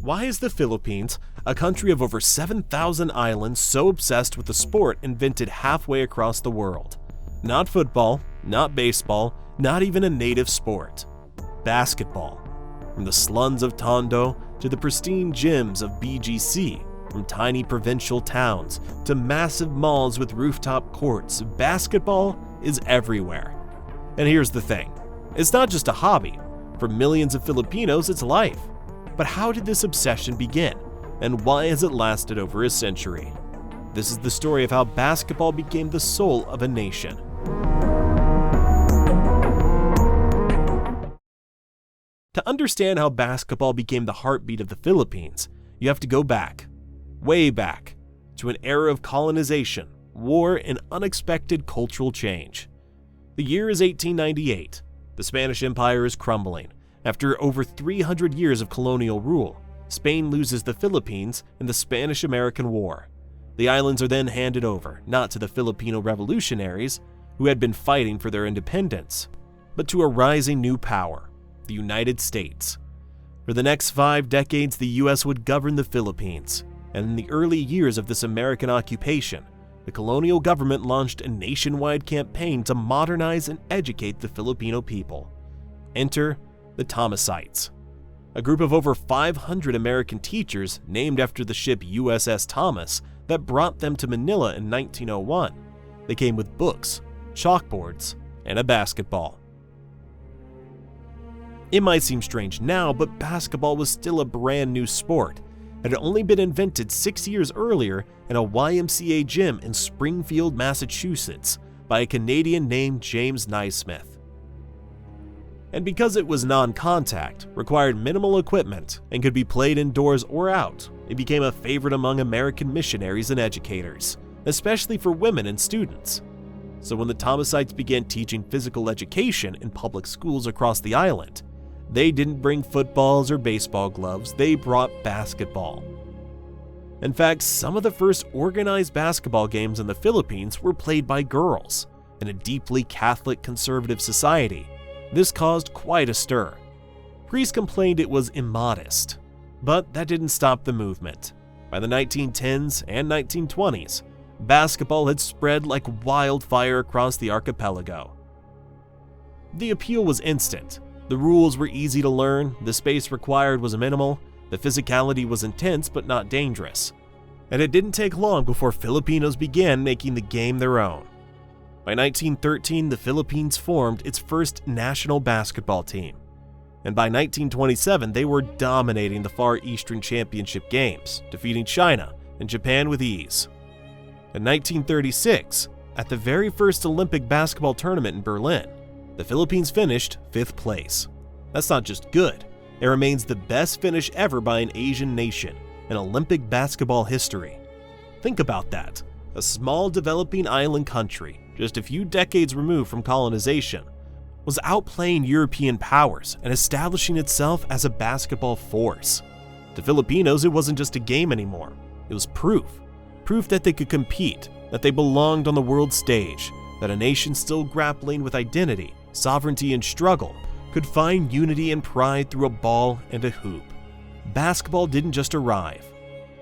Why is the Philippines, a country of over 7,000 islands, so obsessed with a sport invented halfway across the world? Not football, not baseball, not even a native sport. Basketball. From the sluns of Tondo to the pristine gyms of BGC, from tiny provincial towns to massive malls with rooftop courts, basketball is everywhere. And here's the thing, it's not just a hobby. For millions of Filipinos, it's life. But how did this obsession begin, and why has it lasted over a century? This is the story of how basketball became the soul of a nation. To understand how basketball became the heartbeat of the Philippines, you have to go back, way back, to an era of colonization, war, and unexpected cultural change. The year is 1898. The Spanish Empire is crumbling. After over 300 years of colonial rule, Spain loses the Philippines in the Spanish-American War. The islands are then handed over, not to the Filipino revolutionaries, who had been fighting for their independence, but to a rising new power, the United States. For the next 5 decades, the U.S. would govern the Philippines, and in the early years of this American occupation, the colonial government launched a nationwide campaign to modernize and educate the Filipino people. Enter the Thomasites, a group of over 500 American teachers named after the ship USS Thomas that brought them to Manila in 1901. They came with books, chalkboards, and a basketball. It might seem strange now, but basketball was still a brand new sport. It had only been invented 6 years earlier in a YMCA gym in Springfield, Massachusetts, by a Canadian named James Naismith. And because it was non-contact, required minimal equipment, and could be played indoors or out, it became a favorite among American missionaries and educators, especially for women and students. So when the Thomasites began teaching physical education in public schools across the island, they didn't bring footballs or baseball gloves, they brought basketball. In fact, some of the first organized basketball games in the Philippines were played by girls. In a deeply Catholic conservative society, this caused quite a stir. Priests complained it was immodest, but that didn't stop the movement. By the 1910s and 1920s, basketball had spread like wildfire across the archipelago. The appeal was instant. The rules were easy to learn, the space required was minimal, the physicality was intense but not dangerous. And it didn't take long before Filipinos began making the game their own. By 1913, the Philippines formed its first national basketball team. And by 1927, they were dominating the Far Eastern Championship Games, defeating China and Japan with ease. In 1936, at the very first Olympic basketball tournament in Berlin, the Philippines finished 5th place. That's not just good, it remains the best finish ever by an Asian nation in Olympic basketball history. Think about that. A small developing island country, just a few decades removed from colonization, was outplaying European powers and establishing itself as a basketball force. To Filipinos, it wasn't just a game anymore. It was proof that they could compete, that they belonged on the world stage, that a nation still grappling with identity, sovereignty, and struggle could find unity and pride through a ball and a hoop. Basketball didn't just arrive.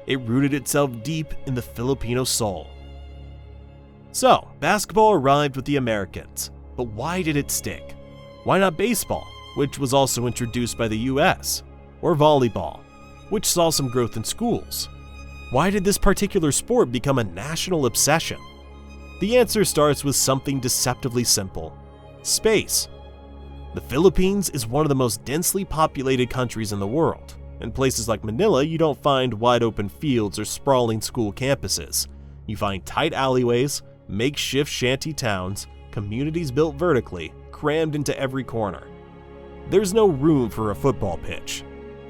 It rooted itself deep in the Filipino soul. So, basketball arrived with the Americans, but why did it stick? Why not baseball, which was also introduced by the US, or volleyball, which saw some growth in schools? Why did this particular sport become a national obsession? The answer starts with something deceptively simple: space. The Philippines is one of the most densely populated countries in the world. In places like Manila, you don't find wide open fields or sprawling school campuses. You find tight alleyways, makeshift shanty towns, communities built vertically, crammed into every corner. There's no room for a football pitch,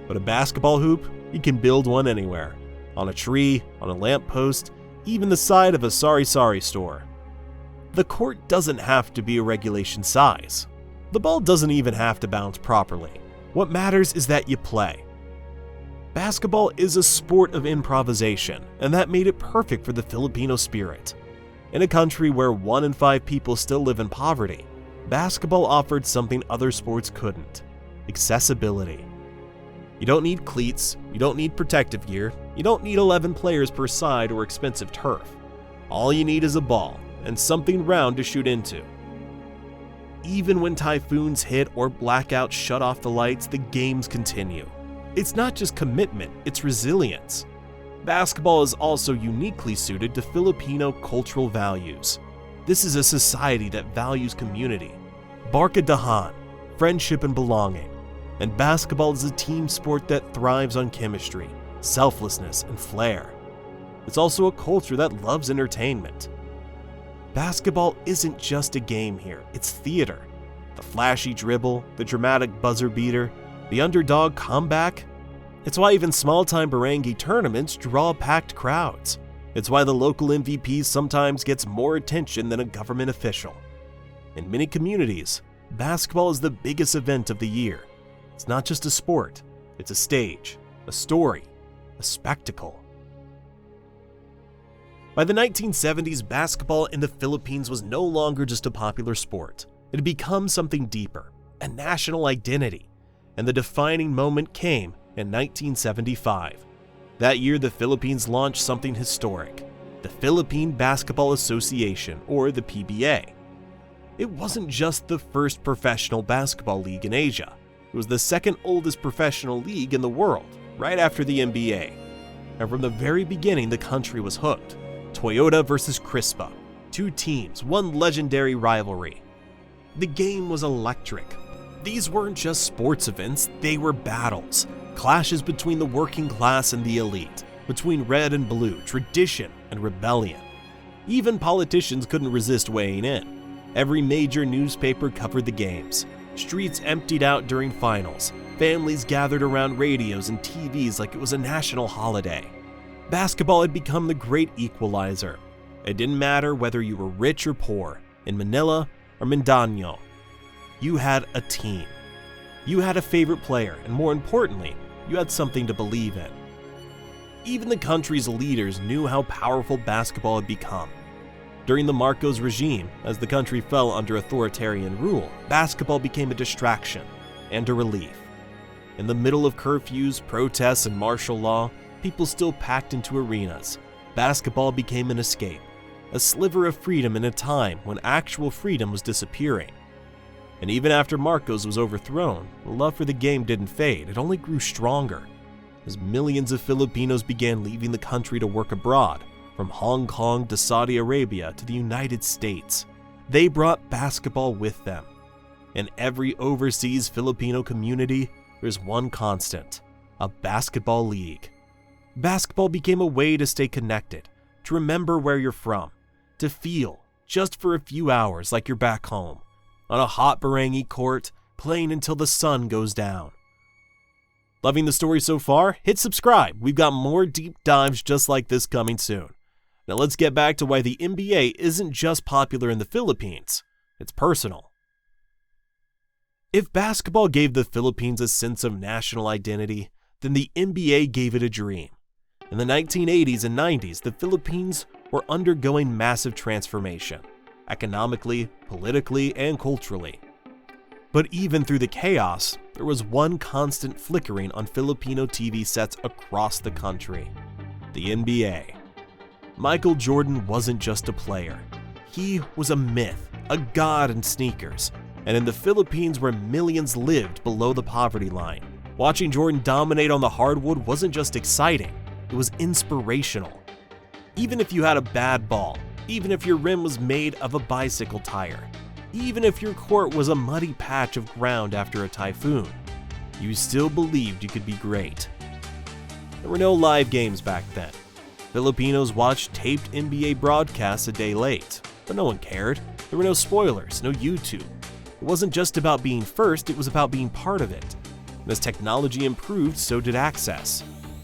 but a basketball hoop, you can build one anywhere. On a tree, on a lamppost, even the side of a sari-sari store. The court doesn't have to be a regulation size. The ball doesn't even have to bounce properly. What matters is that you play. Basketball is a sport of improvisation, and that made it perfect for the Filipino spirit. In a country where 1 in 5 people still live in poverty, basketball offered something other sports couldn't: accessibility. You don't need cleats, you don't need protective gear, you don't need 11 players per side or expensive turf. All you need is a ball and something round to shoot into. Even when typhoons hit or blackouts shut off the lights, the games continue. It's not just commitment, it's resilience. Basketball is also uniquely suited to Filipino cultural values. This is a society that values community, barkadahan, friendship and belonging. And basketball is a team sport that thrives on chemistry, selflessness, and flair. It's also a culture that loves entertainment. Basketball isn't just a game here, it's theater. The flashy dribble, the dramatic buzzer beater, the underdog comeback. It's why even small-time barangay tournaments draw packed crowds. It's why the local MVP sometimes gets more attention than a government official. In many communities, basketball is the biggest event of the year. It's not just a sport, it's a stage, a story, a spectacle. By the 1970s, basketball in the Philippines was no longer just a popular sport. It had become something deeper, a national identity, and the defining moment came in 1975. That year, the Philippines launched something historic, the Philippine Basketball Association, or the PBA. It wasn't just the first professional basketball league in Asia. It was the second oldest professional league in the world, right after the NBA. And from the very beginning, the country was hooked. Toyota versus Crispa, two teams, one legendary rivalry. The game was electric. These weren't just sports events, they were battles. Clashes between the working class and the elite, between red and blue, tradition and rebellion. Even politicians couldn't resist weighing in. Every major newspaper covered the games. Streets emptied out during finals. Families gathered around radios and TVs like it was a national holiday. Basketball had become the great equalizer. It didn't matter whether you were rich or poor, in Manila or Mindanao. You had a team. You had a favorite player, and more importantly, you had something to believe in. Even the country's leaders knew how powerful basketball had become. During the Marcos regime, as the country fell under authoritarian rule, basketball became a distraction and a relief. In the middle of curfews, protests, and martial law, people still packed into arenas. Basketball became an escape, a sliver of freedom in a time when actual freedom was disappearing. And even after Marcos was overthrown, the love for the game didn't fade, it only grew stronger. As millions of Filipinos began leaving the country to work abroad, from Hong Kong to Saudi Arabia to the United States, they brought basketball with them. In every overseas Filipino community, there's one constant: a basketball league. Basketball became a way to stay connected, to remember where you're from, to feel, just for a few hours, like you're back home, on a hot barangay court, playing until the sun goes down. Loving the story so far? Hit subscribe. We've got more deep dives just like this coming soon. Now let's get back to why the NBA isn't just popular in the Philippines, it's personal. If basketball gave the Philippines a sense of national identity, then the NBA gave it a dream. In the 1980s and 90s, the Philippines were undergoing massive transformation, economically, politically, and culturally. But even through the chaos, there was one constant flickering on Filipino TV sets across the country: the NBA. Michael Jordan wasn't just a player. He was a myth, a god in sneakers, and in the Philippines where millions lived below the poverty line, watching Jordan dominate on the hardwood wasn't just exciting, it was inspirational. Even if you had a bad ball, even if your rim was made of a bicycle tire, even if your court was a muddy patch of ground after a typhoon, you still believed you could be great. There were no live games back then. Filipinos watched taped NBA broadcasts a day late, but no one cared. There were no spoilers, no YouTube. It wasn't just about being first, it was about being part of it. And as technology improved, so did access.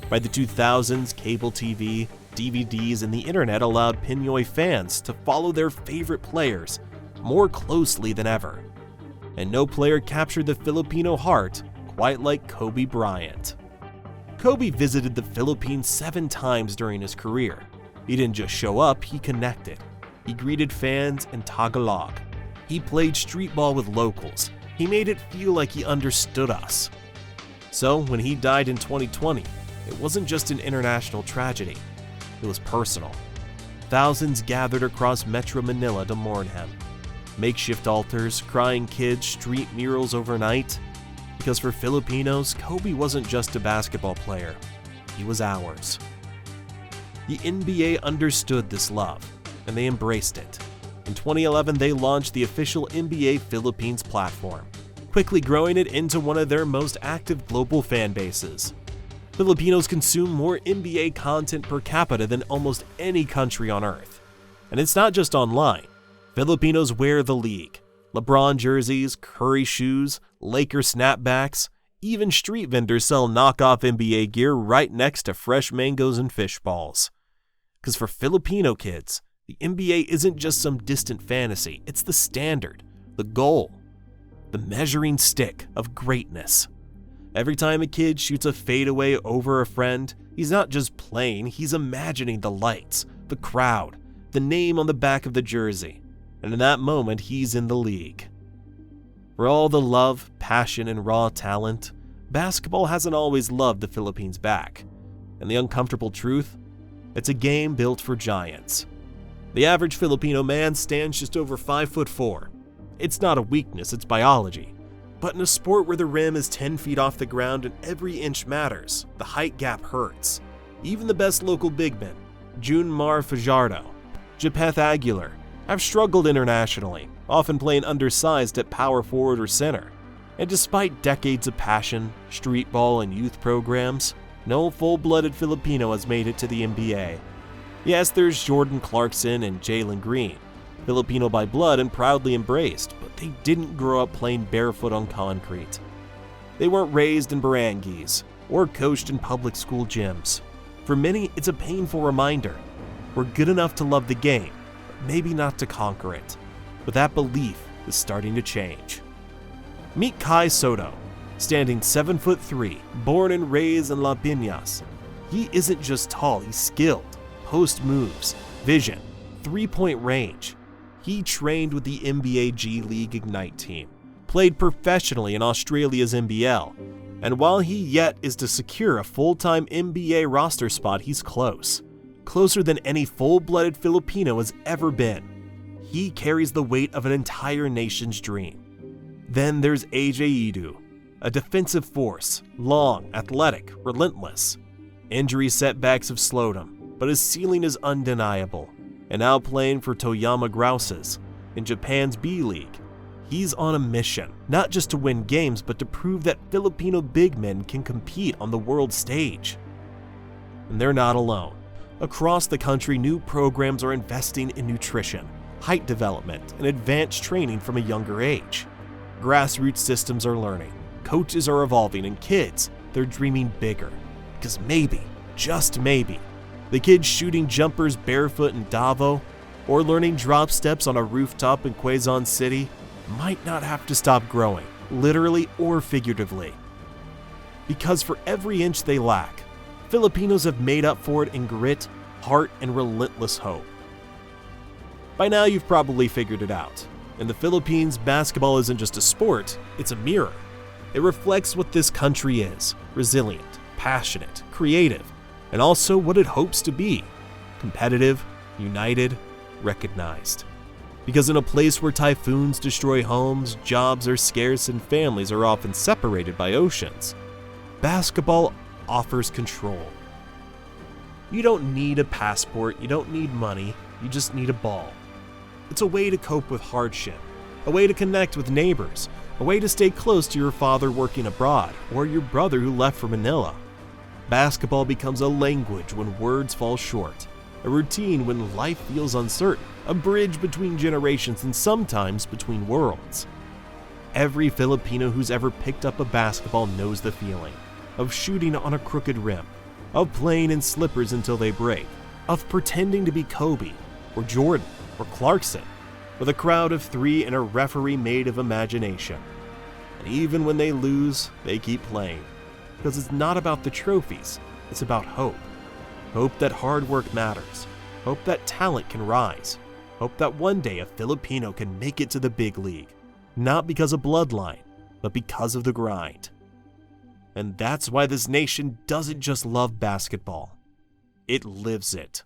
By the 2000s, cable TV, DVDs, and the internet allowed Pinoy fans to follow their favorite players more closely than ever. And no player captured the Filipino heart quite like Kobe Bryant. Kobe visited the Philippines 7 times during his career. He didn't just show up, he connected. He greeted fans in Tagalog. He played street ball with locals. He made it feel like he understood us. So when he died in 2020, it wasn't just an international tragedy, it was personal. Thousands gathered across Metro Manila to mourn him. Makeshift altars, crying kids, street murals overnight. Because for Filipinos, Kobe wasn't just a basketball player, he was ours. The NBA understood this love, and they embraced it. In 2011, they launched the official NBA Philippines platform, quickly growing it into one of their most active global fan bases. Filipinos consume more NBA content per capita than almost any country on earth. And it's not just online. Filipinos wear the league. LeBron jerseys, Curry shoes, Laker snapbacks, even street vendors sell knockoff NBA gear right next to fresh mangoes and fish balls. Because for Filipino kids, the NBA isn't just some distant fantasy, it's the standard, the goal, the measuring stick of greatness. Every time a kid shoots a fadeaway over a friend, he's not just playing, he's imagining the lights, the crowd, the name on the back of the jersey, and in that moment, he's in the league. For all the love, passion, and raw talent, basketball hasn't always loved the Philippines back. And the uncomfortable truth? It's a game built for giants. The average Filipino man stands just over 5'4". It's not a weakness, it's biology. But in a sport where the rim is 10 feet off the ground and every inch matters, the height gap hurts. Even the best local big men, Junmar Fajardo, Japeth Aguilar, have struggled internationally, often playing undersized at power forward or center. And despite decades of passion, street ball, and youth programs, no full-blooded Filipino has made it to the NBA. Yes, there's Jordan Clarkson and Jalen Green, Filipino by blood and proudly embraced, but they didn't grow up playing barefoot on concrete. They weren't raised in barangays or coached in public school gyms. For many, it's a painful reminder. We're good enough to love the game, but maybe not to conquer it. But that belief is starting to change. Meet Kai Soto, standing 7'3", born and raised in La Piñas. He isn't just tall, he's skilled. Post moves, vision, three-point range. He trained with the NBA G League Ignite team, played professionally in Australia's NBL, and while he yet is to secure a full-time NBA roster spot, he's close. Closer than any full-blooded Filipino has ever been. He carries the weight of an entire nation's dream. Then there's AJ Edu, a defensive force, long, athletic, relentless. Injury setbacks have slowed him, but his ceiling is undeniable. And now playing for Toyama Grouses in Japan's B League, he's on a mission, not just to win games, but to prove that Filipino big men can compete on the world stage. And they're not alone. Across the country, new programs are investing in nutrition, height development, and advanced training from a younger age. Grassroots systems are learning, coaches are evolving, and kids, they're dreaming bigger. Because maybe, just maybe, the kids shooting jumpers barefoot in Davao or learning drop steps on a rooftop in Quezon City might not have to stop growing, literally or figuratively. Because for every inch they lack, Filipinos have made up for it in grit, heart, and relentless hope. By now you've probably figured it out. In the Philippines, basketball isn't just a sport, it's a mirror. It reflects what this country is: resilient, passionate, creative, and also what it hopes to be: competitive, united, recognized. Because in a place where typhoons destroy homes, jobs are scarce, and families are often separated by oceans, basketball offers control. You don't need a passport, you don't need money, you just need a ball. It's a way to cope with hardship, a way to connect with neighbors, a way to stay close to your father working abroad, or your brother who left for Manila. Basketball becomes a language when words fall short, a routine when life feels uncertain, a bridge between generations and sometimes between worlds. Every Filipino who's ever picked up a basketball knows the feeling of shooting on a crooked rim, of playing in slippers until they break, of pretending to be Kobe or Jordan or Clarkson, with a crowd of 3 and a referee made of imagination. And even when they lose, they keep playing. Because it's not about the trophies, it's about hope. Hope that hard work matters. Hope that talent can rise. Hope that one day a Filipino can make it to the big league. Not because of bloodline, but because of the grind. And that's why this nation doesn't just love basketball, it lives it.